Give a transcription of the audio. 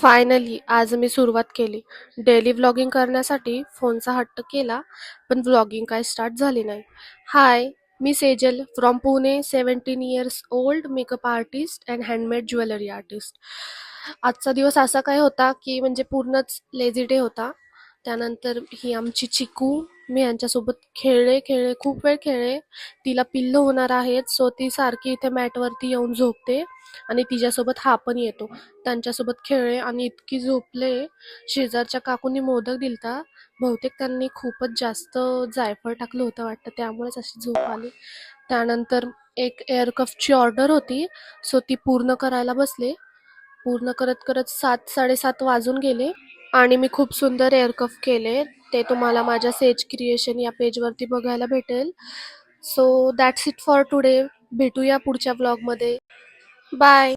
Finally आज मी सुरुवात केली. डेली व्लॉगिंग करण्यासाठी फोनचा हट्ट केला, पण व्लॉगिंग काय स्टार्ट झाली नाही. हाय, मी Sejal from Pune, 17 years old, makeup artist and handmade jewellery artist. आजचा दिवस असा काय होता की म्हणजे पूर्णच लेझी डे होता. त्यानंतर ही आमची चिकू, मी यांच्यासोबत खेळले खूप वेळ खेळले. तिला पिल्लं होणार आहेत, सो ती सारखी इथे मॅटवरती येऊन झोपते आणि तिच्यासोबत हा पण येतो. त्यांच्यासोबत खेळले आणि इतकी झोपले. शेजारच्या काकूंनी मोदक दिलता. बहुतेक त्यांनी खूपच जास्त जायफळ टाकलं होतं वाटतं, त्यामुळेच अशी झोप आली. त्यानंतर एक एअर कफची ऑर्डर होती, सो ती पूर्ण करायला बसले. पूर्ण करत करत 7:30 वाजून गेले आणि मी खूप सुंदर एअर कफ केले. ते तुम्हाला माझ्या सेज क्रिएशन या पेजवरती बघायला भेटेल. So that's it for today. भेटूया पुढच्या व्लॉगमध्ये. बाय.